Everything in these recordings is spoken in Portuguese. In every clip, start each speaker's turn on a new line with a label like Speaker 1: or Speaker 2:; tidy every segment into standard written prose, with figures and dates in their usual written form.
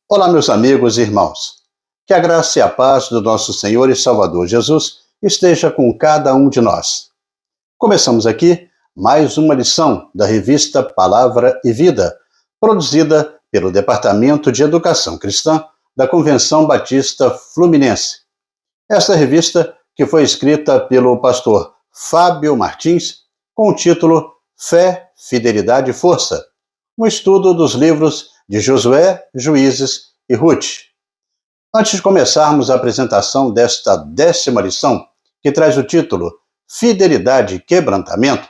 Speaker 1: Olá, meus amigos e irmãos. Que a graça e a paz do nosso Senhor e Salvador Jesus esteja com cada um de nós. Começamos aqui mais uma lição da revista Palavra e Vida, produzida pelo Departamento de Educação Cristã da Convenção Batista Fluminense. Esta revista, que foi escrita pelo pastor Fábio Martins, com o título Fé, Fidelidade e Força, um estudo dos livros de Josué, Juízes e Ruth. Antes de começarmos a apresentação desta 10ª lição, que traz o título Fidelidade e Quebrantamento,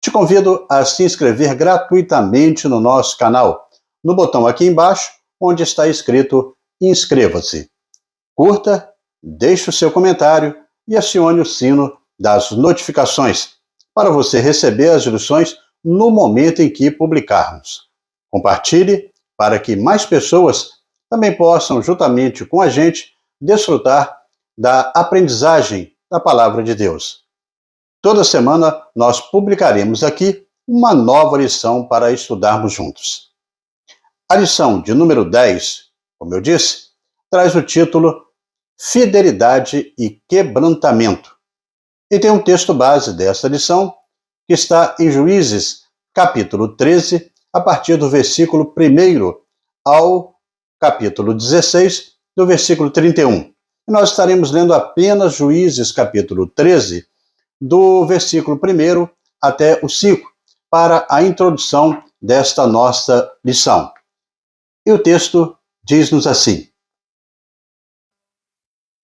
Speaker 1: te convido a se inscrever gratuitamente no nosso canal, no botão aqui embaixo, onde está escrito Inscreva-se. Curta, deixe o seu comentário e acione o sino das notificações, para você receber as lições no momento em que publicarmos. Compartilhe para que mais pessoas também possam, juntamente com a gente, desfrutar da aprendizagem da Palavra de Deus. Toda semana nós publicaremos aqui uma nova lição para estudarmos juntos. A lição de número 10, como eu disse, traz o título Fidelidade e Quebrantamento. E tem um texto base dessa lição que está em Juízes, capítulo 13, a partir do versículo 1 ao capítulo 16, do versículo 31. E nós estaremos lendo apenas Juízes, capítulo 13, do versículo 1 até o 5, para a introdução desta nossa lição. E o texto diz-nos assim: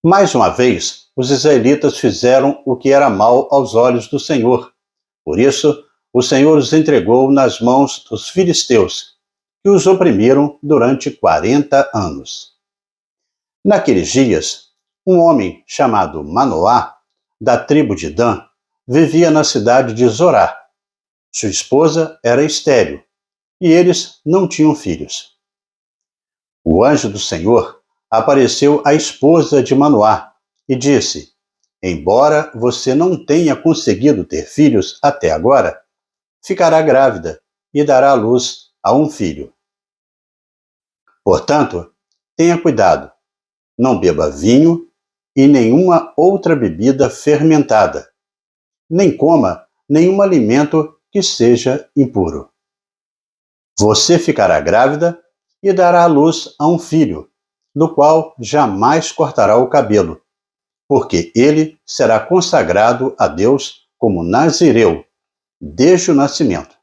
Speaker 1: Mais uma vez, os israelitas fizeram o que era mal aos olhos do Senhor. Por isso, o Senhor os entregou nas mãos dos filisteus, que os oprimiram durante 40 anos. Naqueles dias, um homem chamado Manoá, da tribo de Dan, vivia na cidade de Zorá. Sua esposa era estéril, e eles não tinham filhos. O anjo do Senhor apareceu à esposa de Manoá e disse: Embora você não tenha conseguido ter filhos até agora, ficará grávida e dará à luz a um filho. Portanto, tenha cuidado, não beba vinho e nenhuma outra bebida fermentada, nem coma nenhum alimento que seja impuro. Você ficará grávida e dará à luz a um filho, do qual jamais cortará o cabelo, porque ele será consagrado a Deus como nazireu, desde o nascimento.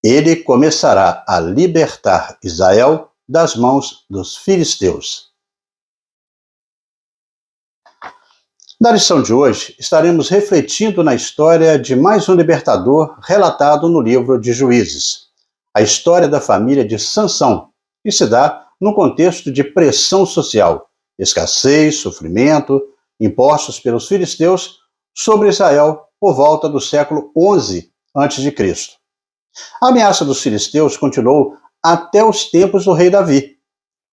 Speaker 1: Ele começará a libertar Israel das mãos dos filisteus. Na lição de hoje, estaremos refletindo na história de mais um libertador relatado no livro de Juízes, a história da família de Sansão, que se dá no contexto de pressão social, escassez, sofrimento, impostos pelos filisteus sobre Israel por volta do século XI a.C. A ameaça dos filisteus continuou até os tempos do rei Davi.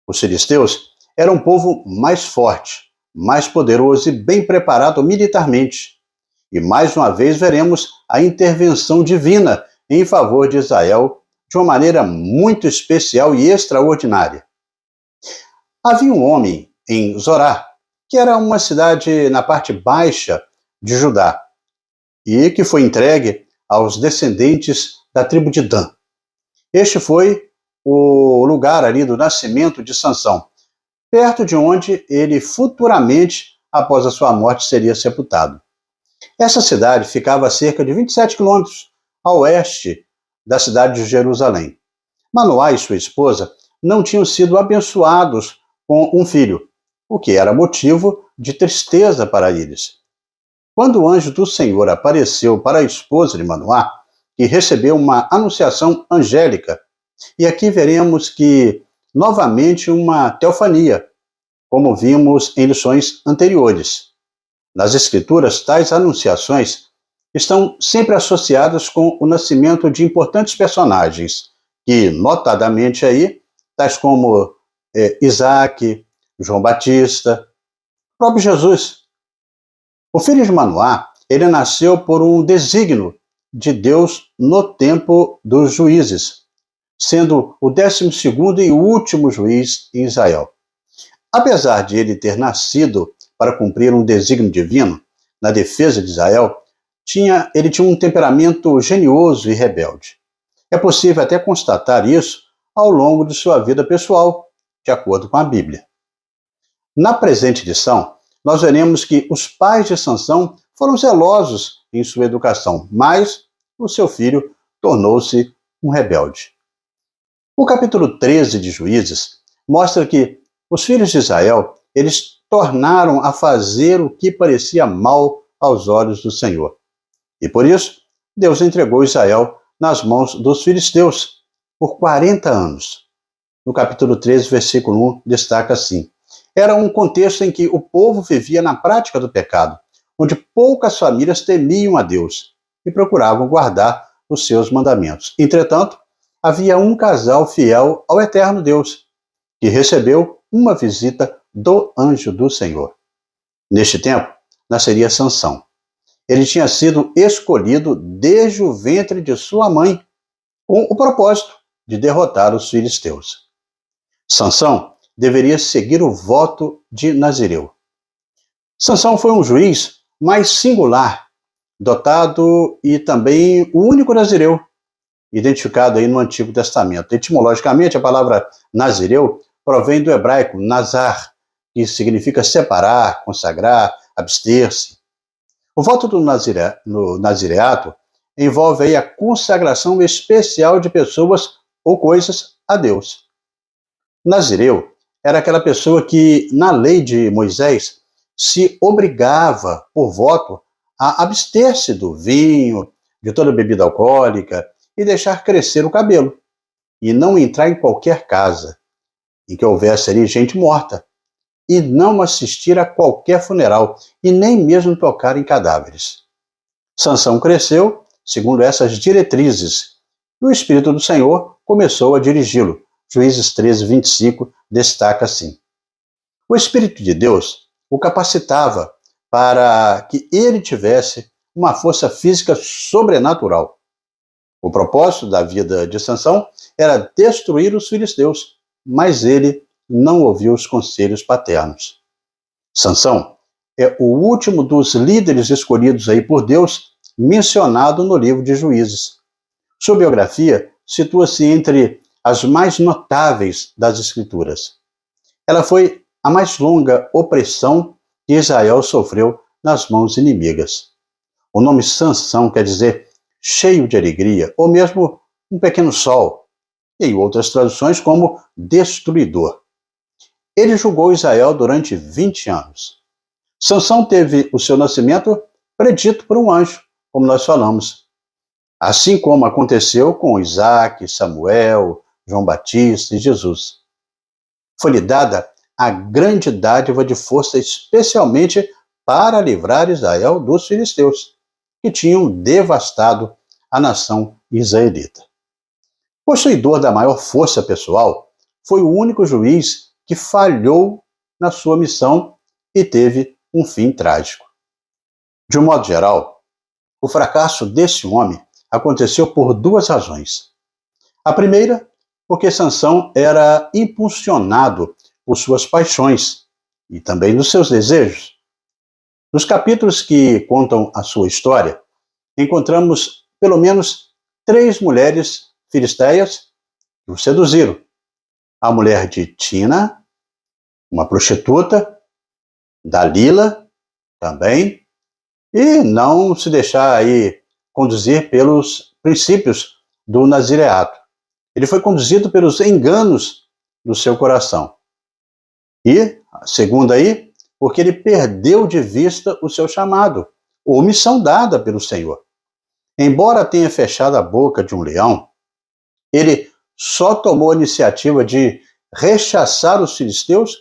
Speaker 1: Os filisteus eram um povo mais forte, mais poderoso e bem preparado militarmente. E mais uma vez veremos a intervenção divina em favor de Israel de uma maneira muito especial e extraordinária. Havia um homem em Zorá, que era uma cidade na parte baixa de Judá, e que foi entregue aos descendentes da tribo de Dan. Este foi o lugar ali do nascimento de Sansão, perto de onde ele futuramente, após a sua morte, seria sepultado. Essa cidade ficava a cerca de 27 quilômetros a oeste da cidade de Jerusalém. Manoá e sua esposa não tinham sido abençoados com um filho, o que era motivo de tristeza para eles. Quando o anjo do Senhor apareceu para a esposa de Manoá, que recebeu uma anunciação angélica, e aqui veremos que, novamente, uma teofania, como vimos em lições anteriores. Nas Escrituras, tais anunciações estão sempre associadas com o nascimento de importantes personagens, que, notadamente aí, tais como Isaac, João Batista, o próprio Jesus. O filho de Manoá, ele nasceu por um desígnio de Deus no tempo dos juízes. sendo o 12º e último juiz em Israel. Apesar de ele ter nascido para cumprir um desígnio divino na defesa de Israel, ele tinha um temperamento genioso e rebelde. É possível até constatar isso ao longo de sua vida pessoal, de acordo com a Bíblia. Na presente edição, nós veremos que os pais de Sansão foram zelosos em sua educação, mas o seu filho tornou-se um rebelde. O capítulo 13 de Juízes mostra que os filhos de Israel, eles tornaram a fazer o que parecia mal aos olhos do Senhor. E por isso, Deus entregou Israel nas mãos dos filisteus por 40 anos. No capítulo 13, versículo 1, destaca assim: era um contexto em que o povo vivia na prática do pecado, onde poucas famílias temiam a Deus e procuravam guardar os seus mandamentos. Entretanto, havia um casal fiel ao eterno Deus, que recebeu uma visita do anjo do Senhor. Neste tempo, nasceria Sansão. Ele tinha sido escolhido desde o ventre de sua mãe, com o propósito de derrotar os filisteus. Sansão deveria seguir o voto de Nazireu. Sansão foi um juiz mais singular, dotado e também o único nazireu, identificado aí no Antigo Testamento. Etimologicamente, a palavra nazireu provém do hebraico nazar, que significa separar, consagrar, abster-se. O voto no nazireato envolve aí a consagração especial de pessoas ou coisas a Deus. Nazireu era aquela pessoa que, na lei de Moisés, se obrigava, por voto, a abster-se do vinho, de toda bebida alcoólica e deixar crescer o cabelo, e não entrar em qualquer casa em que houvesse ali gente morta, e não assistir a qualquer funeral, e nem mesmo tocar em cadáveres. Sansão cresceu segundo essas diretrizes, e o Espírito do Senhor começou a dirigi-lo. Juízes 13, 25 destaca assim: o Espírito de Deus o capacitava para que ele tivesse uma força física sobrenatural. O propósito da vida de Sansão era destruir os filisteus, mas ele não ouviu os conselhos paternos. Sansão é o último dos líderes escolhidos aí por Deus, mencionado no livro de Juízes. Sua biografia situa-se entre as mais notáveis das Escrituras. Ela foi a mais longa opressão que Israel sofreu nas mãos inimigas. O nome Sansão quer dizer cheio de alegria, ou mesmo um pequeno sol, e em outras traduções como destruidor. Ele julgou Israel durante 20 anos. Sansão teve o seu nascimento predito por um anjo, como nós falamos. Assim como aconteceu com Isaac, Samuel, João Batista e Jesus. Foi-lhe dada a grande dádiva de força especialmente para livrar Israel dos filisteus, que tinham devastado a nação israelita. Possuidor da maior força pessoal, foi o único juiz que falhou na sua missão e teve um fim trágico. De um modo geral, o fracasso desse homem aconteceu por duas razões. A primeira, porque Sansão era impulsionado por suas paixões e também dos seus desejos. Nos capítulos que contam a sua história, encontramos pelo menos 3 mulheres filisteias que o seduziram. A mulher de Tina, uma prostituta, Dalila também, e não se deixar aí conduzir pelos princípios do nazireato. Ele foi conduzido pelos enganos do seu coração. E, segundo aí, porque ele perdeu de vista o seu chamado, ou missão dada pelo Senhor. Embora tenha fechado a boca de um leão, ele só tomou a iniciativa de rechaçar os filisteus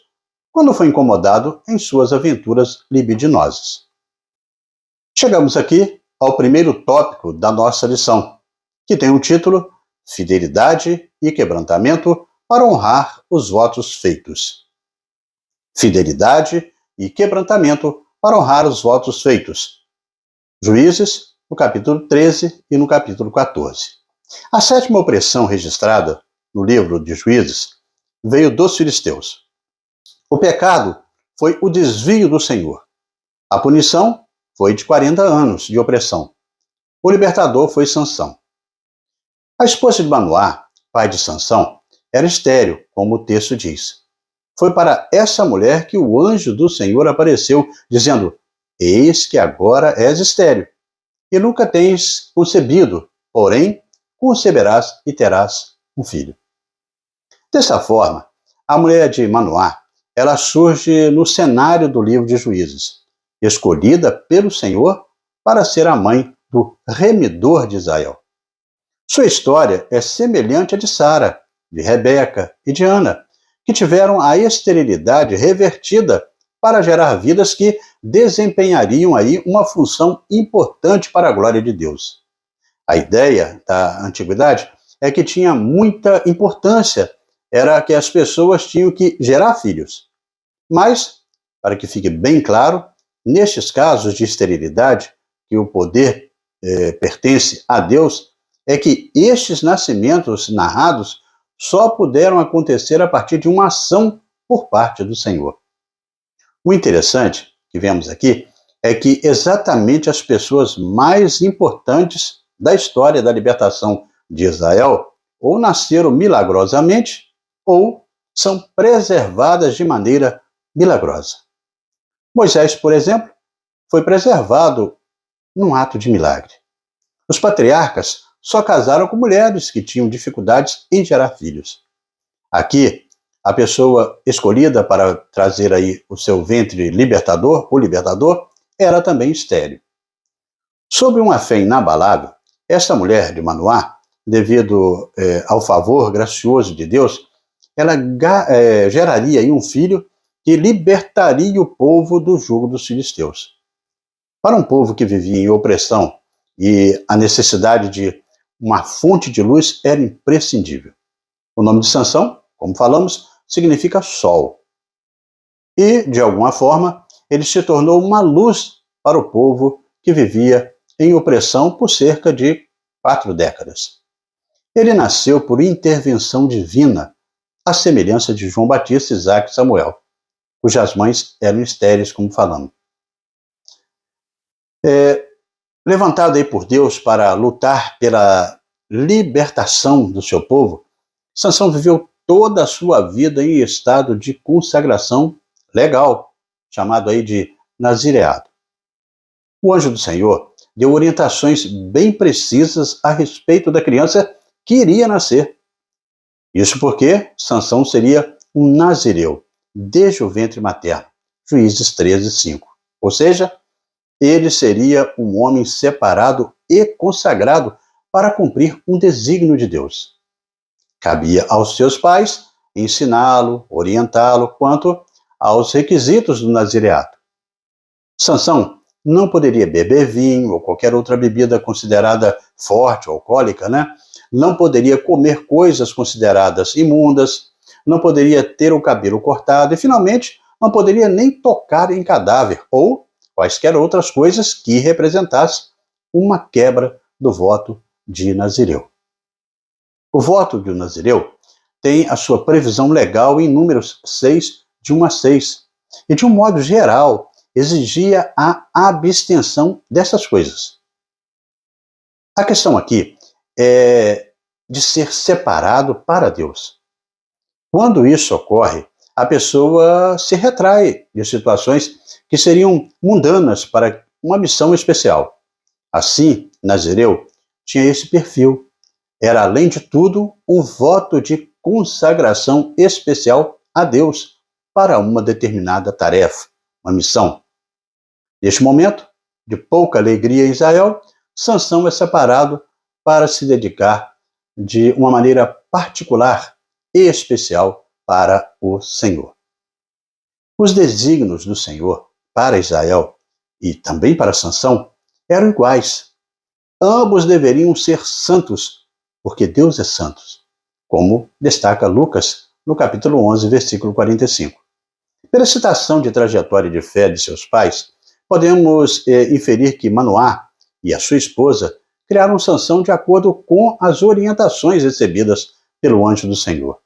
Speaker 1: quando foi incomodado em suas aventuras libidinosas. Chegamos aqui ao primeiro tópico da nossa lição, que tem o título Fidelidade e Quebrantamento para honrar os votos feitos. Fidelidade e quebrantamento para honrar os votos feitos. Juízes, no capítulo 13 e no capítulo 14. A 7ª opressão registrada no livro de Juízes, veio dos filisteus. O pecado foi o desvio do Senhor. A punição foi de 40 anos de opressão. O libertador foi Sansão. A esposa de Manoá, pai de Sansão, era estéril, como o texto diz. Foi para essa mulher que o anjo do Senhor apareceu, dizendo: eis que agora és estéril, e nunca tens concebido, porém conceberás e terás um filho. Dessa forma, a mulher de Manoá, ela surge no cenário do livro de Juízes, escolhida pelo Senhor para ser a mãe do remidor de Israel. Sua história é semelhante à de Sara, de Rebeca e de Ana, que tiveram a esterilidade revertida para gerar vidas que desempenhariam aí uma função importante para a glória de Deus. A ideia da antiguidade é que tinha muita importância, era que as pessoas tinham que gerar filhos. Mas, para que fique bem claro, nestes casos de esterilidade, que o poder pertence a Deus, é que estes nascimentos narrados só puderam acontecer a partir de uma ação por parte do Senhor. O interessante que vemos aqui é que exatamente as pessoas mais importantes da história da libertação de Israel ou nasceram milagrosamente ou são preservadas de maneira milagrosa. Moisés, por exemplo, foi preservado num ato de milagre. Os patriarcas só casaram com mulheres que tinham dificuldades em gerar filhos. Aqui, a pessoa escolhida para trazer aí o seu ventre libertador, o libertador, era também estéril. Sob uma fé inabalável, esta mulher de Manoá, devido ao favor gracioso de Deus, ela geraria aí um filho que libertaria o povo do jugo dos filisteus. Para um povo que vivia em opressão e a necessidade de uma fonte de luz era imprescindível. O nome de Sansão, como falamos, significa sol. E, de alguma forma, ele se tornou uma luz para o povo que vivia em opressão por cerca de 4 décadas. Ele nasceu por intervenção divina, à semelhança de João Batista, Isaac e Samuel, cujas mães eram estéreis, como falamos. Levantado aí por Deus para lutar pela libertação do seu povo, Sansão viveu toda a sua vida em estado de consagração legal, chamado aí de nazireado. O anjo do Senhor deu orientações bem precisas a respeito da criança que iria nascer. Isso porque Sansão seria um nazireu, desde o ventre materno, Juízes 13:5. Ou seja, ele seria um homem separado e consagrado para cumprir um desígnio de Deus. Cabia aos seus pais ensiná-lo, orientá-lo quanto aos requisitos do nazireato. Sansão não poderia beber vinho ou qualquer outra bebida considerada forte ou alcoólica, Não poderia comer coisas consideradas imundas, não poderia ter o cabelo cortado e, finalmente, não poderia nem tocar em cadáver ou quaisquer outras coisas que representassem uma quebra do voto de Nazireu. O voto de Nazireu tem a sua previsão legal em Números 6, de 1 a 6, e, de um modo geral, exigia a abstenção dessas coisas. A questão aqui é de ser separado para Deus. Quando isso ocorre, a pessoa se retrai de situações que seriam mundanas para uma missão especial. Assim, Nazireu tinha esse perfil. Era, além de tudo, um voto de consagração especial a Deus para uma determinada tarefa, uma missão. Neste momento, de pouca alegria em Israel, Sansão é separado para se dedicar de uma maneira particular e especial para o Senhor. Os desígnios do Senhor para Israel e também para Sansão eram iguais. Ambos deveriam ser santos, porque Deus é santo, como destaca Lucas no capítulo 11, versículo 45. Pela citação de trajetória de fé de seus pais, podemos inferir que Manoá e a sua esposa criaram Sansão de acordo com as orientações recebidas pelo anjo do Senhor.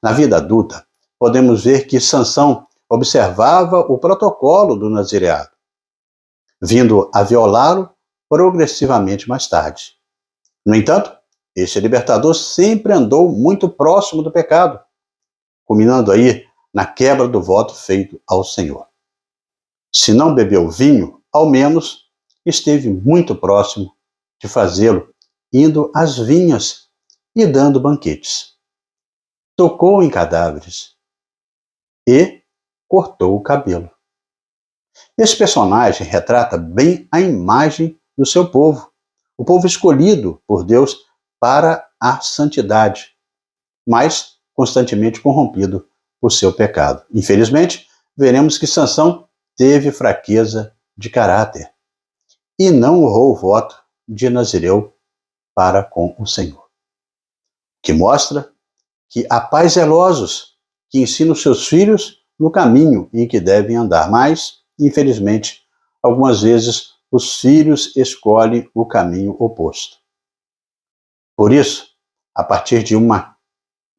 Speaker 1: Na vida adulta, podemos ver que Sansão observava o protocolo do nazireado, vindo a violá-lo progressivamente mais tarde. No entanto, este libertador sempre andou muito próximo do pecado, culminando aí na quebra do voto feito ao Senhor. Se não bebeu vinho, ao menos esteve muito próximo de fazê-lo, indo às vinhas e dando banquetes. Tocou em cadáveres e cortou o cabelo. Esse personagem retrata bem a imagem do seu povo, o povo escolhido por Deus para a santidade, mas constantemente corrompido por seu pecado. Infelizmente, veremos que Sansão teve fraqueza de caráter e não honrou o voto de Nazireu para com o Senhor, que mostra que há pais zelosos que ensinam os seus filhos no caminho em que devem andar, mas, infelizmente, algumas vezes os filhos escolhem o caminho oposto. Por isso, a partir de uma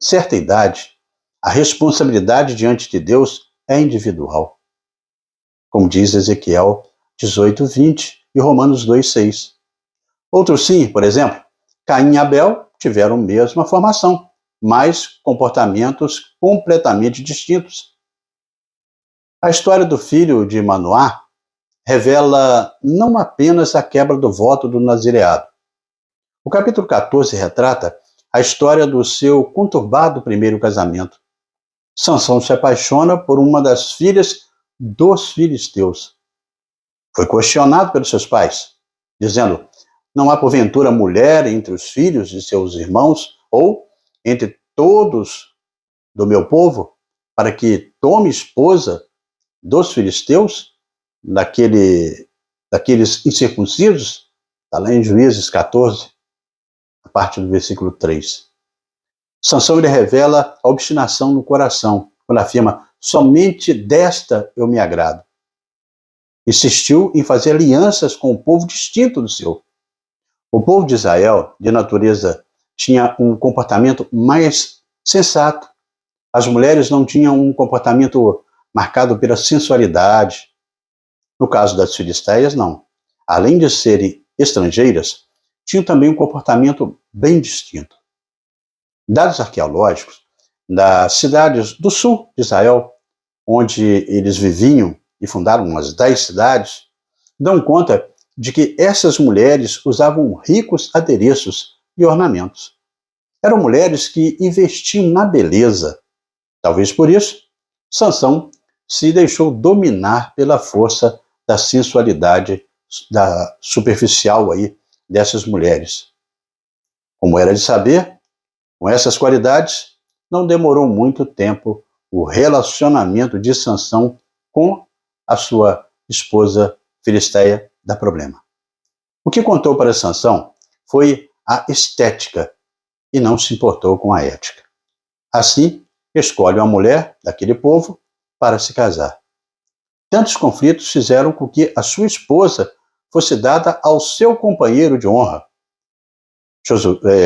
Speaker 1: certa idade, a responsabilidade diante de Deus é individual, como diz Ezequiel 18:20 e Romanos 2:6. Outros sim, por exemplo, Caim e Abel tiveram a mesma formação, mas comportamentos completamente distintos. A história do filho de Manoá revela não apenas a quebra do voto do nazireado. O capítulo 14 retrata a história do seu conturbado primeiro casamento. Sansão se apaixona por uma das filhas dos filisteus. Foi questionado pelos seus pais, dizendo: não há porventura mulher entre os filhos de seus irmãos ou entre todos do meu povo, para que tome esposa dos filisteus, daqueles incircuncisos? Está lá em Juízes 14, a partir do versículo 3. Sansão ele revela a obstinação no coração, quando afirma: somente desta eu me agrado. Insistiu em fazer alianças com um povo distinto do seu. O povo de Israel, de natureza, tinha um comportamento mais sensato. As mulheres não tinham um comportamento marcado pela sensualidade. No caso das filisteias, não. Além de serem estrangeiras, tinham também um comportamento bem distinto. Dados arqueológicos das cidades do sul de Israel, onde eles viviam e fundaram umas 10 cidades, dão conta de que essas mulheres usavam ricos adereços e ornamentos. Eram mulheres que investiam na beleza. Talvez por isso, Sansão se deixou dominar pela força da sensualidade da superficial aí dessas mulheres. Como era de saber, com essas qualidades, não demorou muito tempo o relacionamento de Sansão com a sua esposa filisteia dar problema. O que contou para Sansão foi a estética e não se importou com a ética. Assim, escolhe uma mulher daquele povo para se casar. Tantos conflitos fizeram com que a sua esposa fosse dada ao seu companheiro de honra.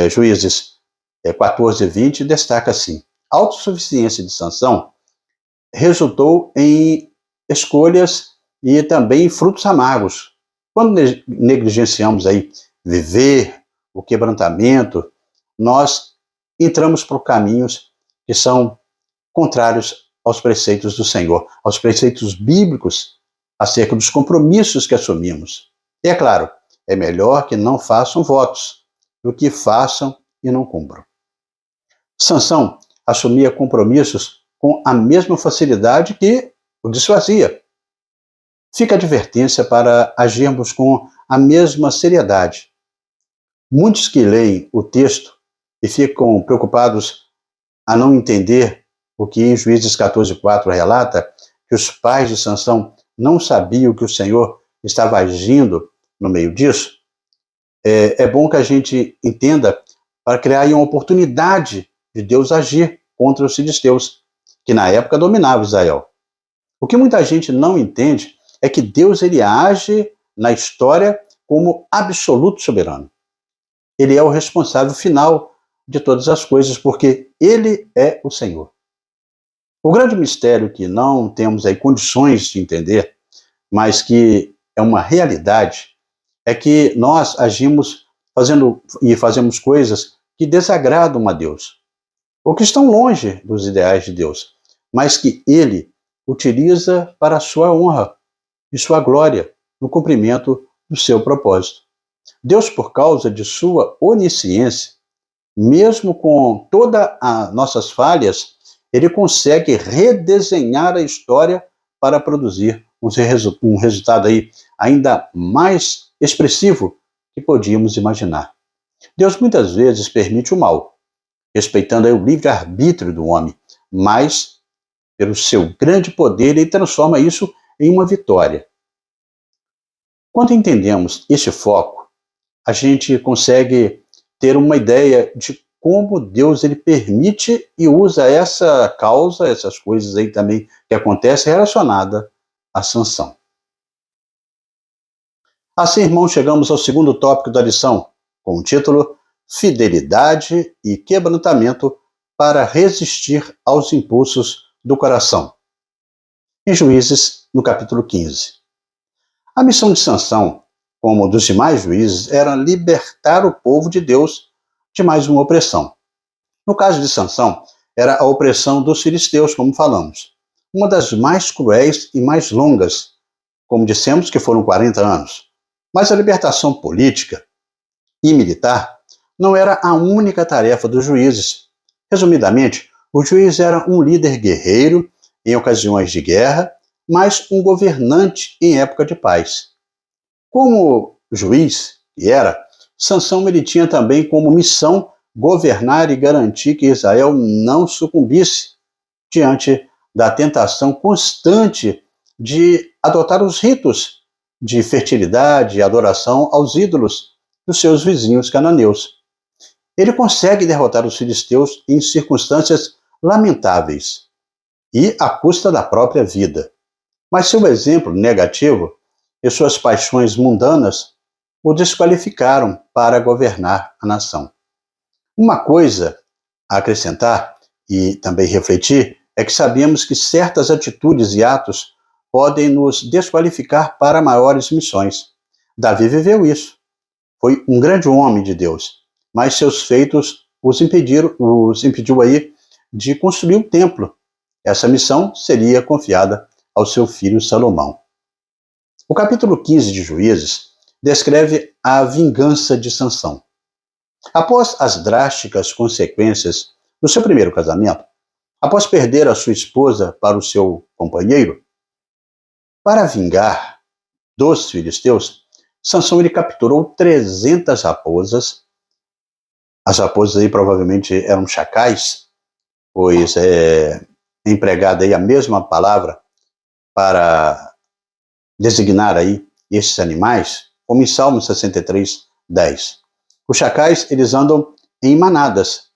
Speaker 1: Juízes 14:20 destaca assim: a autossuficiência de Sansão resultou em escolhas e também frutos amargos. Quando negligenciamos aí viver, o quebrantamento, nós entramos por caminhos que são contrários aos preceitos do Senhor, aos preceitos bíblicos acerca dos compromissos que assumimos. E é claro, é melhor que não façam votos do que façam e não cumpram. Sansão assumia compromissos com a mesma facilidade que o desfazia. Fica a advertência para agirmos com a mesma seriedade. Muitos que leem o texto e ficam preocupados a não entender o que em Juízes 14:4 relata, que os pais de Sansão não sabiam que o Senhor estava agindo no meio disso. É bom que a gente entenda para criar uma oportunidade de Deus agir contra os filisteus, que na época dominavam Israel. O que muita gente não entende é que Deus ele age na história como absoluto soberano. Ele é o responsável final de todas as coisas, porque Ele é o Senhor. O grande mistério que não temos aí condições de entender, mas que é uma realidade, é que nós agimos fazemos coisas que desagradam a Deus, ou que estão longe dos ideais de Deus, mas que Ele utiliza para a sua honra e sua glória no cumprimento do seu propósito. Deus, por causa de sua onisciência, mesmo com todas as nossas falhas, Ele consegue redesenhar a história para produzir um resultado aí ainda mais expressivo que podíamos imaginar. Deus muitas vezes permite o mal, respeitando aí o livre-arbítrio do homem, mas, pelo seu grande poder, Ele transforma isso em uma vitória. Quando entendemos esse foco, a gente consegue ter uma ideia de como Deus ele permite e usa essa causa, essas coisas aí também que acontecem relacionada à Sansão. Assim, irmãos, chegamos ao segundo tópico da lição, com o título Fidelidade e quebrantamento para resistir aos impulsos do coração. Em Juízes, no capítulo 15. A missão de Sansão, como dos demais juízes, era libertar o povo de Deus de mais uma opressão. No caso de Sansão, era a opressão dos filisteus, como falamos, uma das mais cruéis e mais longas, como dissemos que foram 40 anos. Mas a libertação política e militar não era a única tarefa dos juízes. Resumidamente, o juiz era um líder guerreiro em ocasiões de guerra, mas um governante em época de paz. Como juiz que era, Sansão ele tinha também como missão governar e garantir que Israel não sucumbisse diante da tentação constante de adotar os ritos de fertilidade e adoração aos ídolos dos seus vizinhos cananeus. Ele consegue derrotar os filisteus em circunstâncias lamentáveis e à custa da própria vida. Mas seu exemplo negativo e suas paixões mundanas o desqualificaram para governar a nação. Uma coisa a acrescentar e também refletir é que sabemos que certas atitudes e atos podem nos desqualificar para maiores missões. Davi viveu isso. Foi um grande homem de Deus, mas seus feitos os impediu aí de construir um templo. Essa missão seria confiada ao seu filho Salomão. O capítulo 15 de Juízes descreve a vingança de Sansão. Após as drásticas consequências do seu primeiro casamento, após perder a sua esposa para o seu companheiro, para vingar dos filisteus, Sansão ele capturou 300 raposas. As raposas aí provavelmente eram chacais, pois é empregada aí a mesma palavra para designar aí esses animais, como em Salmo 63, 10. Os chacais, eles andam em manadas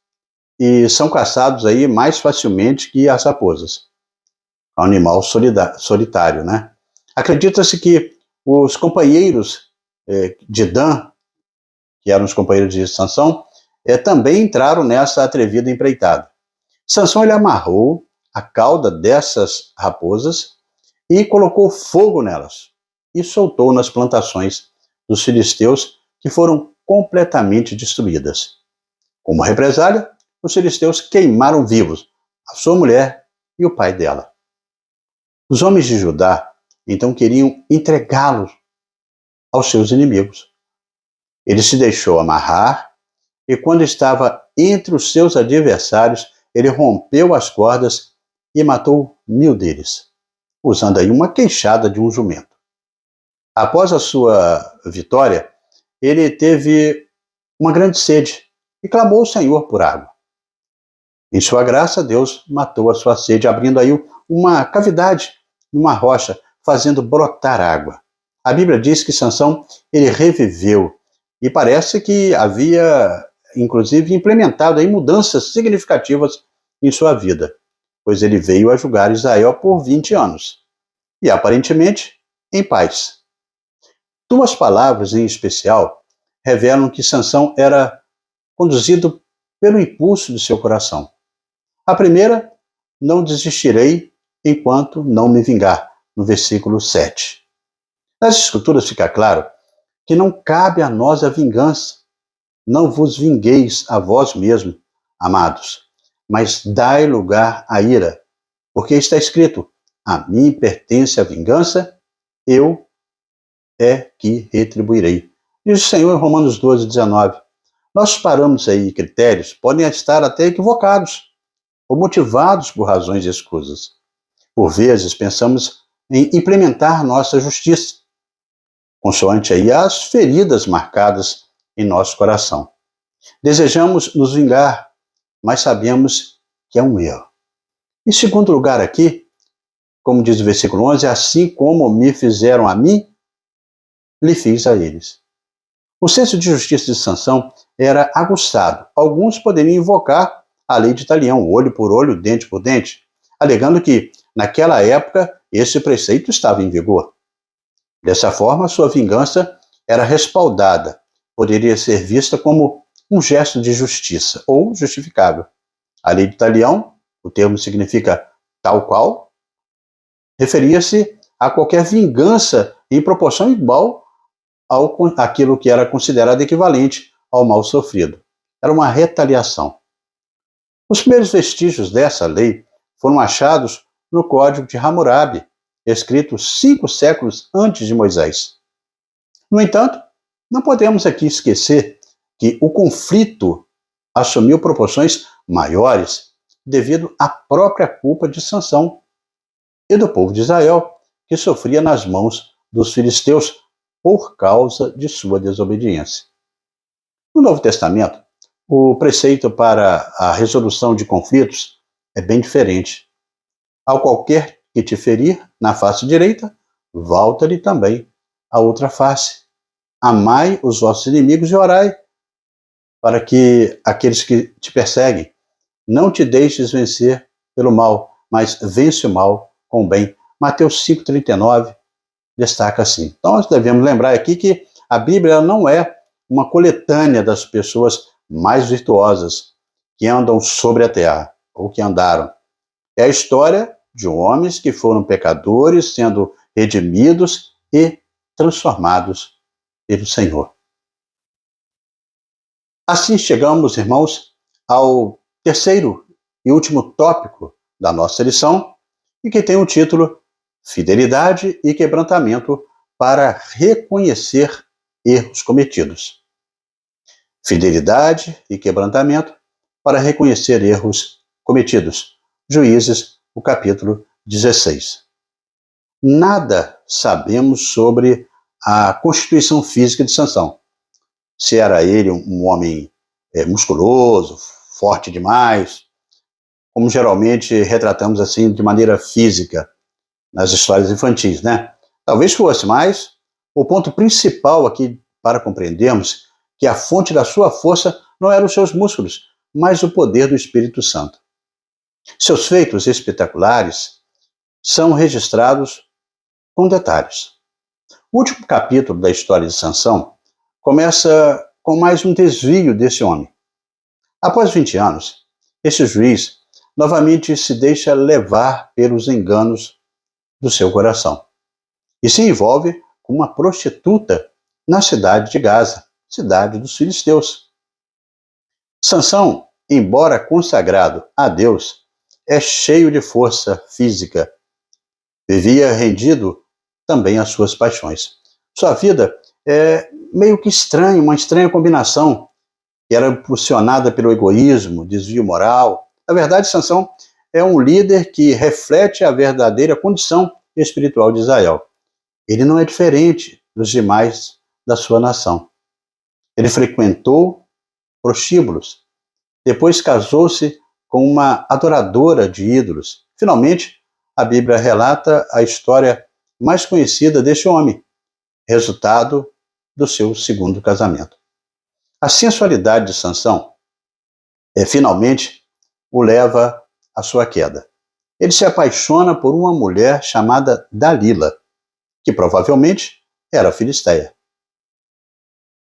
Speaker 1: e são caçados aí mais facilmente que as raposas. É um animal solitário, né? Acredita-se que os companheiros de Dan, que eram os companheiros de Sansão, também entraram nessa atrevida empreitada. Sansão ele amarrou a cauda dessas raposas e colocou fogo nelas e soltou nas plantações dos filisteus, que foram completamente destruídas. Como represália, os filisteus queimaram vivos a sua mulher e o pai dela. Os homens de Judá então queriam entregá-lo aos seus inimigos. Ele se deixou amarrar e, quando estava entre os seus adversários, ele rompeu as cordas e matou 1000 deles, usando aí uma queixada de um jumento. Após a sua vitória, ele teve uma grande sede e clamou ao Senhor por água. Em sua graça, Deus matou a sua sede, abrindo aí uma cavidade numa rocha, fazendo brotar água. A Bíblia diz que Sansão ele reviveu e parece que havia, inclusive, implementado aí mudanças significativas em sua vida, pois ele veio a julgar Israel por 20 anos e, aparentemente, em paz. 2 palavras em especial revelam que Sansão era conduzido pelo impulso de seu coração. A primeira, não desistirei enquanto não me vingar, no versículo 7. Nas Escrituras fica claro que não cabe a nós a vingança. Não vos vingueis a vós mesmos, amados, mas dai lugar à ira, porque está escrito: a mim pertence a vingança, eu é que retribuirei. Diz o Senhor em Romanos 12, 19. Nossos parâmetros aí e critérios podem estar até equivocados ou motivados por razões escusas. Por vezes pensamos em implementar nossa justiça, consoante aí as feridas marcadas em nosso coração. Desejamos nos vingar, mas sabemos que é um erro. Em segundo lugar aqui, como diz o versículo 11, assim como me fizeram a mim, lhe fiz a eles. O senso de justiça de Sansão era aguçado. Alguns poderiam invocar a lei de Talião, olho por olho, dente por dente, alegando que, naquela época, esse preceito estava em vigor. Dessa forma, sua vingança era respaldada, poderia ser vista como um gesto de justiça ou justificável. A lei de Talião, o termo significa tal qual, referia-se a qualquer vingança em proporção igual àquilo que era considerado equivalente ao mal sofrido. Era uma retaliação. Os primeiros vestígios dessa lei foram achados no Código de Hammurabi, escrito 5 séculos antes de Moisés. No entanto, não podemos aqui esquecer que o conflito assumiu proporções maiores devido à própria culpa de Sansão e do povo de Israel, que sofria nas mãos dos filisteus por causa de sua desobediência. No Novo Testamento, o preceito para a resolução de conflitos é bem diferente. Ao qualquer que te ferir na face direita, volta-lhe também a outra face. Amai os vossos inimigos e orai para que aqueles que te perseguem não te deixes vencer pelo mal, mas vence o mal com o bem. Mateus 5,39 destaca assim. Então, nós devemos lembrar aqui que a Bíblia não é uma coletânea das pessoas mais virtuosas que andam sobre a terra, ou que andaram. É a história de homens que foram pecadores, sendo redimidos e transformados pelo Senhor. Assim chegamos, irmãos, ao terceiro e último tópico da nossa lição, e que tem o título Fidelidade e Quebrantamento para reconhecer erros cometidos. Fidelidade e quebrantamento para reconhecer erros cometidos. Juízes, o capítulo 16. Nada sabemos sobre a constituição física de Sansão. Se era ele um homem musculoso, forte demais, como geralmente retratamos assim de maneira física nas histórias infantis, né? Talvez fosse, mas o ponto principal aqui para compreendermos que a fonte da sua força não eram os seus músculos, mas o poder do Espírito Santo. Seus feitos espetaculares são registrados com detalhes. O último capítulo da história de Sansão começa com mais um desvio desse homem. Após 20 anos, esse juiz novamente se deixa levar pelos enganos do seu coração e se envolve com uma prostituta na cidade de Gaza, cidade dos filisteus. Sansão, embora consagrado a Deus, é cheio de força física. Vivia rendido também às suas paixões. Sua vida é meio que estranha, uma estranha combinação, que era impulsionada pelo egoísmo, desvio moral. Na verdade, Sansão é um líder que reflete a verdadeira condição espiritual de Israel. Ele não é diferente dos demais da sua nação. Ele frequentou prostíbulos, depois casou-se com uma adoradora de ídolos. Finalmente, a Bíblia relata a história mais conhecida deste homem, resultado do seu segundo casamento. A sensualidade de Sansão finalmente o leva à sua queda. Ele se apaixona por uma mulher chamada Dalila, que provavelmente era filisteia.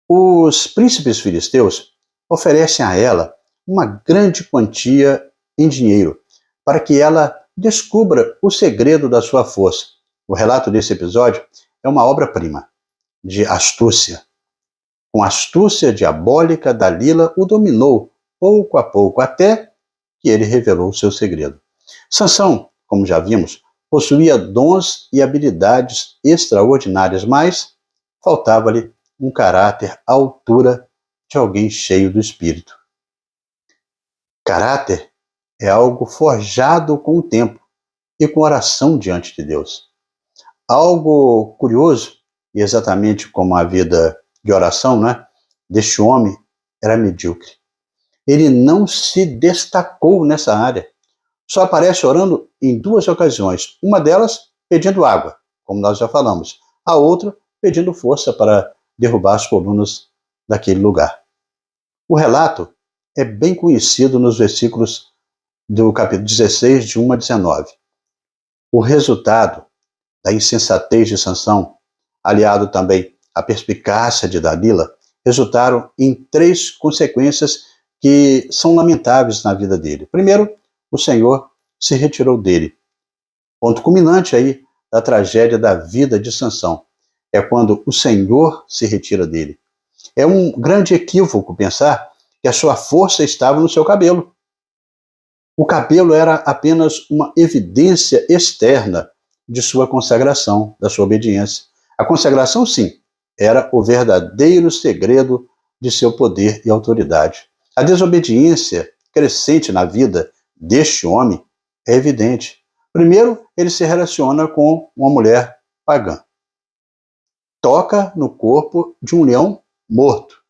Speaker 1: Os príncipes filisteus oferecem a ela uma grande quantia em dinheiro, para que ela descubra o segredo da sua força. O relato desse episódio é uma obra-prima de astúcia. Com astúcia diabólica, Dalila o dominou pouco a pouco, até que ele revelou o seu segredo. Sansão, como já vimos, possuía dons e habilidades extraordinárias, mas faltava-lhe um caráter à altura de alguém cheio do Espírito. Caráter é algo forjado com o tempo e com oração diante de Deus. Algo curioso, e exatamente como a vida de oração, né, deste homem era medíocre. Ele não se destacou nessa área. Só aparece orando em 2 ocasiões. Uma delas pedindo água, como nós já falamos. A outra pedindo força para derrubar as colunas daquele lugar. O relato é bem conhecido nos versículos do capítulo 16, de 1 a 19. O resultado da insensatez de Sansão, aliado também à perspicácia de Dalila, resultaram em 3 consequências que são lamentáveis na vida dele. Primeiro, o Senhor se retirou dele. Ponto culminante aí da tragédia da vida de Sansão é quando o Senhor se retira dele. É um grande equívoco pensar que a sua força estava no seu cabelo. O cabelo era apenas uma evidência externa de sua consagração, da sua obediência. A consagração, sim, era o verdadeiro segredo de seu poder e autoridade. A desobediência crescente na vida deste homem é evidente. Primeiro, ele se relaciona com uma mulher pagã. Toca no corpo de um leão morto.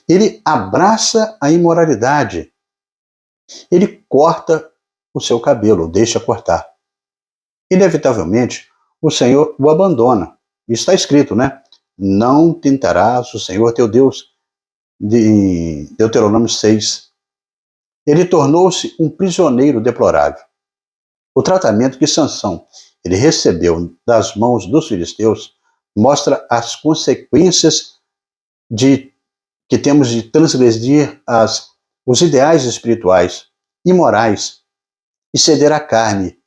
Speaker 1: Ele abraça a imoralidade. Ele corta o seu cabelo, deixa cortar. Inevitavelmente, o Senhor o abandona. Está escrito, né? Não tentarás o Senhor teu Deus, de Deuteronômio 6. Ele tornou-se um prisioneiro deplorável. O tratamento que Sansão ele recebeu das mãos dos filisteus mostra as consequências que temos de transgredir os ideais espirituais e morais e ceder à carne.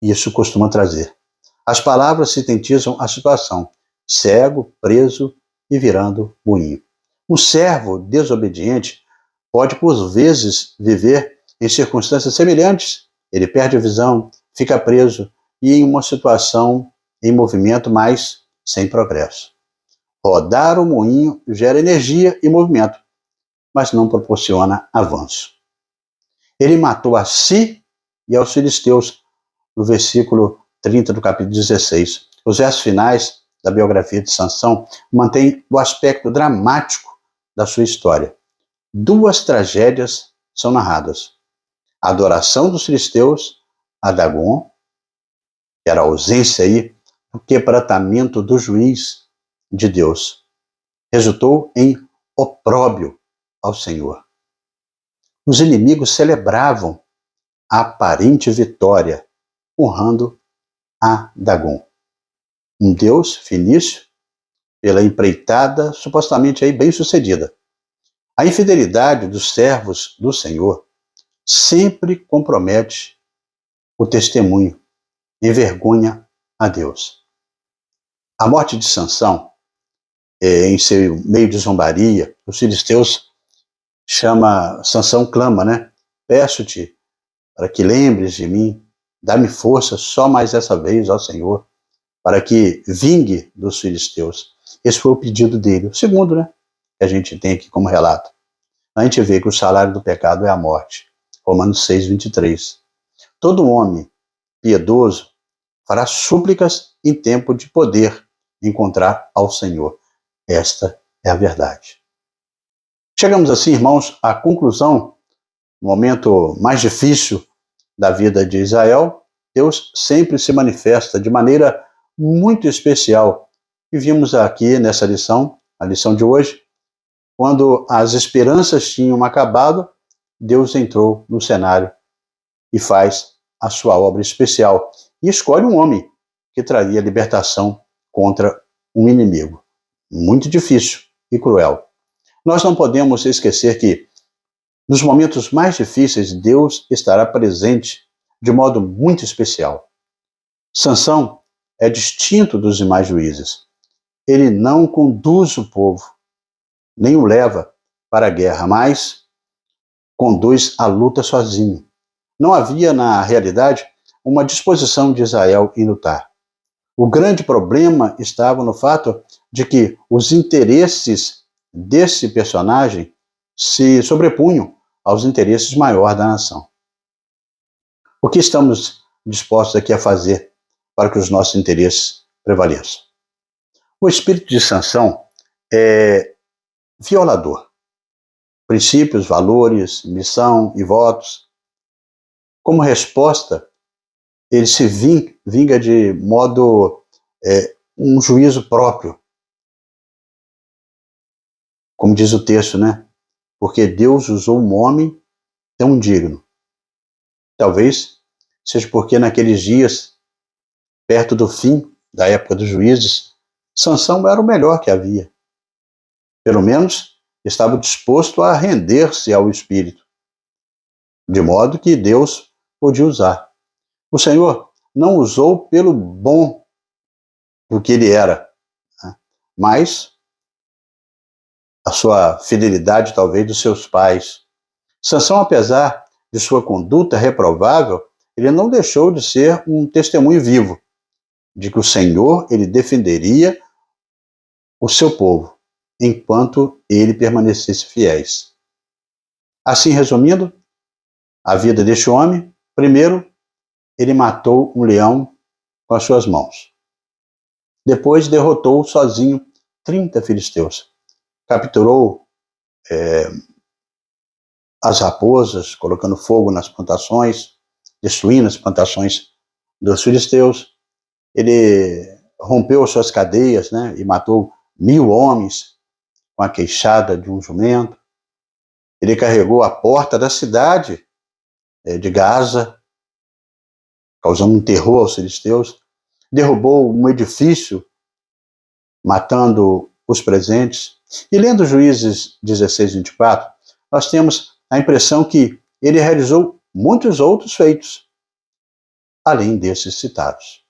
Speaker 1: Isso costuma trazer. As palavras sintetizam a situação: cego, preso e virando moinho. Um servo desobediente pode, por vezes, viver em circunstâncias semelhantes. Ele perde a visão, fica preso e em uma situação em movimento, mas sem progresso. Rodar o moinho gera energia e movimento, mas não proporciona avanço. Ele matou a si e aos filisteus, no versículo 30 do capítulo 16. Os versos finais da biografia de Sansão mantêm o aspecto dramático da sua história. 2 tragédias são narradas: a adoração dos filisteus a Dagon, que era a ausência aí do quebrantamento do juiz de Deus, resultou em opróbrio ao Senhor. Os inimigos celebravam a aparente vitória, honrando a Dagon, um deus fenício, pela empreitada supostamente aí bem-sucedida. A infidelidade dos servos do Senhor sempre compromete o testemunho, envergonha a Deus. A morte de Sansão, em seu meio de zombaria, os filisteus Sansão clama, né? Peço-te para que lembres de mim, dá-me força só mais essa vez, ó Senhor, para que vingue dos filisteus. Esse foi o pedido dele. O segundo, né, que a gente tem aqui como relato. A gente vê que o salário do pecado é a morte. Romanos 6, 23. Todo homem piedoso fará súplicas em tempo de poder encontrar ao Senhor. Esta é a verdade. Chegamos assim, irmãos, à conclusão, no momento mais difícil da vida de Israel. Deus sempre se manifesta de maneira muito especial. E vimos aqui nessa lição, a lição de hoje, quando as esperanças tinham acabado, Deus entrou no cenário e faz a sua obra especial. E escolhe um homem que traria libertação contra um inimigo muito difícil e cruel. Nós não podemos esquecer que Nos momentos mais difíceis, Deus estará presente de modo muito especial. Sansão é distinto dos demais juízes. Ele não conduz o povo, nem o leva para a guerra, mas conduz a luta sozinho. Não havia, na realidade, uma disposição de Israel em lutar. O grande problema estava no fato de que os interesses desse personagem se sobrepunham aos interesses maiores da nação. O que estamos dispostos aqui a fazer para que os nossos interesses prevaleçam? O espírito de Sansão é violador. Princípios, valores, missão e votos. Como resposta, ele se vinga de modo um juízo próprio. Como diz o texto, né? Porque Deus usou um homem tão digno. Talvez seja porque naqueles dias, perto do fim da época dos juízes, Sansão era o melhor que havia. Pelo menos estava disposto a render-se ao Espírito, de modo que Deus podia usar. O Senhor não usou pelo bom do que ele era, né? Mas a sua fidelidade, talvez, dos seus pais. Sansão, apesar de sua conduta reprovável, ele não deixou de ser um testemunho vivo de que o Senhor ele defenderia o seu povo, enquanto ele permanecesse fiéis. Assim, resumindo, a vida deste homem, primeiro, ele matou um leão com as suas mãos. Depois, derrotou sozinho 30 filisteus. Capturou as raposas, colocando fogo nas plantações, destruindo as plantações dos filisteus. Ele rompeu as suas cadeias, né, e matou 1000 homens com a queixada de um jumento. Ele carregou a porta da cidade de Gaza, causando um terror aos filisteus. Derrubou um edifício, matando os presentes. E lendo Juízes 16, 24, nós temos a impressão que ele realizou muitos outros feitos, além desses citados.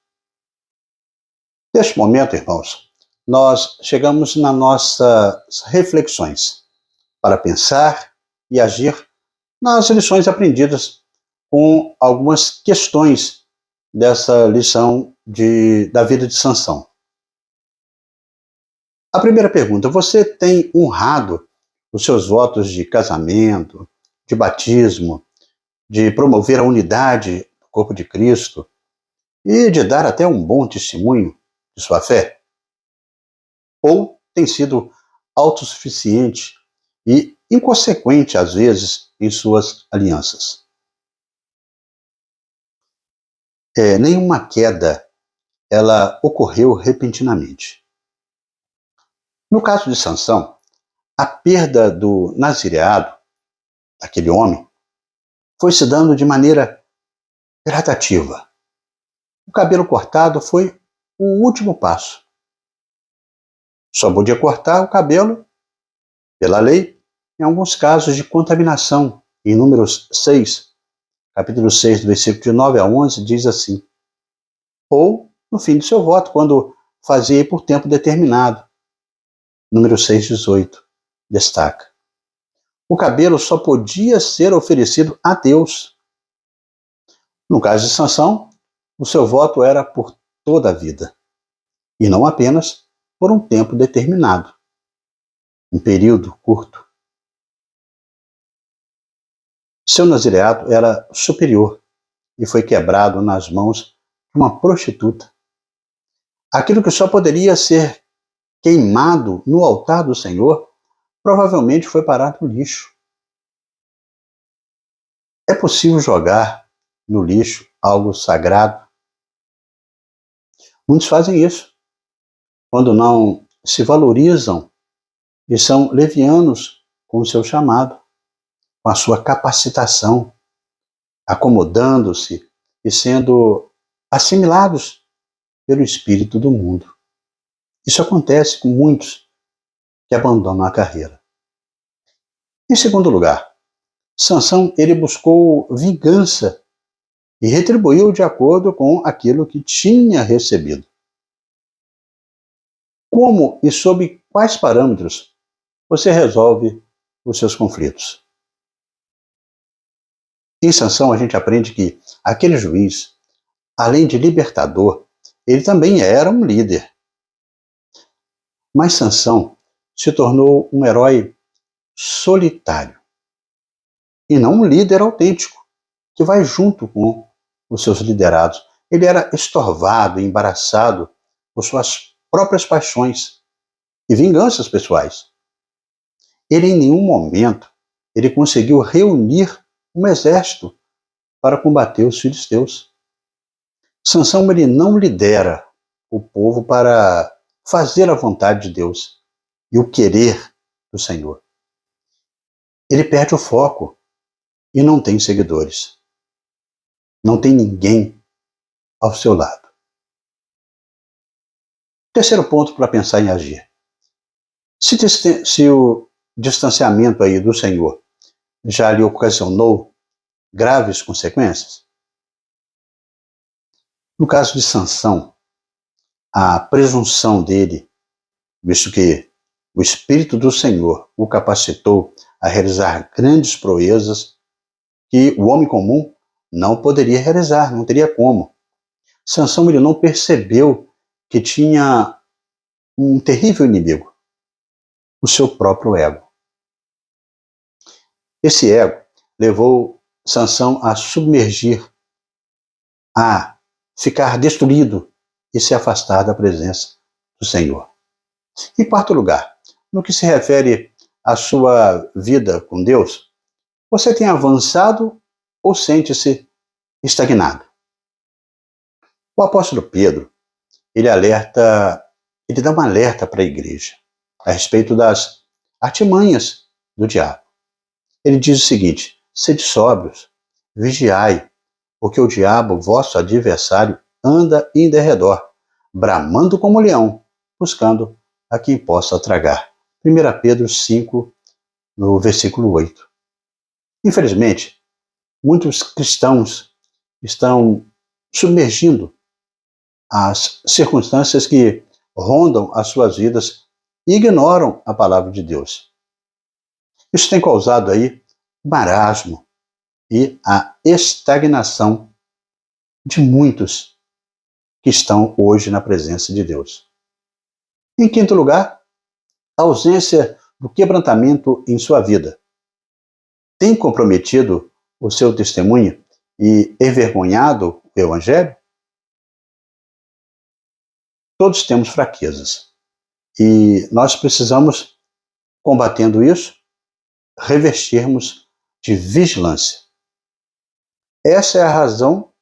Speaker 1: Neste momento, irmãos, nós chegamos nas nossas reflexões para pensar e agir nas lições aprendidas com algumas questões dessa lição da vida de Sansão. A primeira pergunta: você tem honrado os seus votos de casamento, de batismo, de promover a unidade do corpo de Cristo e de dar até um bom testemunho de sua fé? Ou tem sido autossuficiente e inconsequente, às vezes, em suas alianças? Nenhuma queda ela ocorreu repentinamente. No caso de Sansão, a perda do nazireado, daquele homem, foi se dando de maneira gradativa. O cabelo cortado foi o último passo. Só podia cortar o cabelo, pela lei, em alguns casos de contaminação. Em Números 6, capítulo 6, do versículo de 9 a 11, diz assim: ou no fim do seu voto, quando fazia por tempo determinado. Número 6, 18, destaca: o cabelo só podia ser oferecido a Deus. No caso de Sansão, o seu voto era por toda a vida, e não apenas por um tempo determinado, um período curto. Seu nazireado era superior e foi quebrado nas mãos de uma prostituta. Aquilo que só poderia ser queimado no altar do Senhor, provavelmente foi parar no lixo. É possível jogar no lixo algo sagrado? Muitos fazem isso quando não se valorizam e são levianos com o seu chamado, com a sua capacitação, acomodando-se e sendo assimilados pelo espírito do mundo. Isso acontece com muitos que abandonam a carreira. Em segundo lugar, Sansão, ele buscou vingança e retribuiu de acordo com aquilo que tinha recebido. Como e sob quais parâmetros você resolve os seus conflitos? Em Sansão, a gente aprende que aquele juiz, além de libertador, ele também era um líder. Mas Sansão se tornou um herói solitário e não um líder autêntico, que vai junto com os seus liderados. Ele era estorvado, embaraçado por suas próprias paixões e vinganças pessoais. Ele em nenhum momento ele conseguiu reunir um exército para combater os filisteus. Sansão, ele não lidera o povo para fazer a vontade de Deus e o querer do Senhor. Ele perde o foco e não tem seguidores. Não tem ninguém ao seu lado. Terceiro ponto para pensar em agir. Se o distanciamento aí do Senhor já lhe ocasionou graves consequências, no caso de Sansão, a presunção dele, visto que o Espírito do Senhor o capacitou a realizar grandes proezas que o homem comum não poderia realizar, não teria como. Sansão, ele não percebeu que tinha um terrível inimigo, o seu próprio ego. Esse ego levou Sansão a submergir, a ficar destruído e se afastar da presença do Senhor. Em quarto lugar, no que se refere à sua vida com Deus, você tem avançado ou sente-se estagnado? O apóstolo Pedro, ele dá um alerta para a igreja a respeito das artimanhas do diabo. Ele diz o seguinte: sede sóbrios, vigiai, porque o diabo, vosso adversário, anda em derredor, bramando como leão, buscando a quem possa tragar. 1 Pedro 5, no versículo 8. Infelizmente, muitos cristãos estão submergindo as circunstâncias que rondam as suas vidas e ignoram a palavra de Deus. Isso tem causado aí marasmo e a estagnação de muitos que estão hoje na presença de Deus. Em quinto lugar, a ausência do quebrantamento em sua vida tem comprometido o seu testemunho e envergonhado o Evangelho? Todos temos fraquezas e nós precisamos, combatendo isso, revestirmos de vigilância. Essa é a razão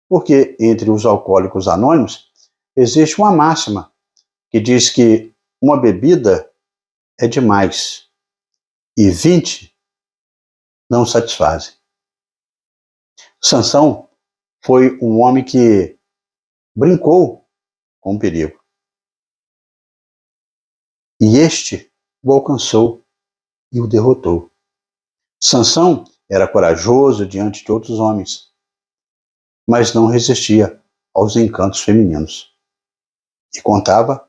Speaker 1: porque entre os alcoólicos anônimos existe uma máxima que diz que uma bebida é demais e 20 não satisfazem. Sansão foi um homem que brincou com o perigo. E este o alcançou e o derrotou. Sansão era corajoso diante de outros homens, mas não resistia aos encantos femininos. E contava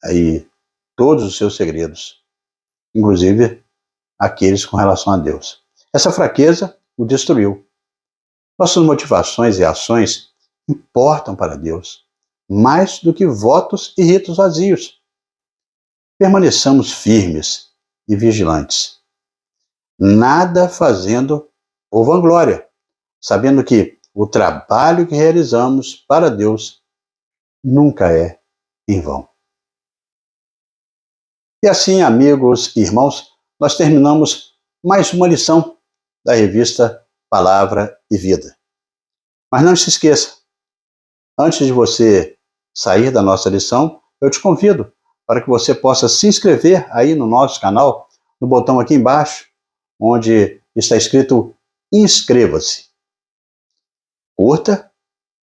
Speaker 1: aí todos os seus segredos, inclusive aqueles com relação a Deus. Essa fraqueza o destruiu. Nossas motivações e ações importam para Deus, mais do que votos e ritos vazios. Permaneçamos firmes e vigilantes, nada fazendo por vanglória, sabendo que o trabalho que realizamos para Deus nunca é em vão. E assim, amigos e irmãos, nós terminamos mais uma lição da revista Palavra e Vida. Mas não se esqueça, antes de você sair da nossa lição, eu te convido para que você possa se inscrever aí no nosso canal, no botão aqui embaixo, onde está escrito inscreva-se. Curta,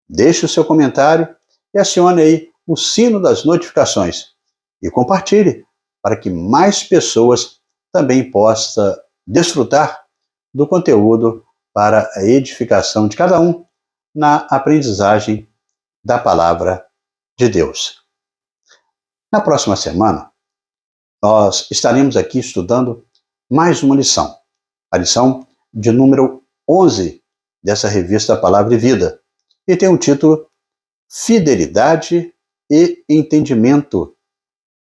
Speaker 1: deixe o seu comentário e acione aí o sino das notificações. E compartilhe para que mais pessoas também possam desfrutar do conteúdo para a edificação de cada um na aprendizagem da palavra de Deus. Na próxima semana, nós estaremos aqui estudando mais uma lição, a lição de número 11 dessa revista Palavra e Vida, e tem o título Fidelidade e Entendimento.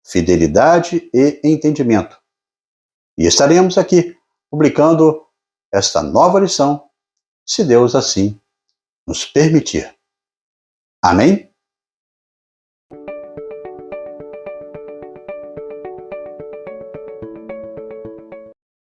Speaker 1: Fidelidade e Entendimento. E estaremos aqui publicando esta nova lição, se Deus assim nos permitir. Amém?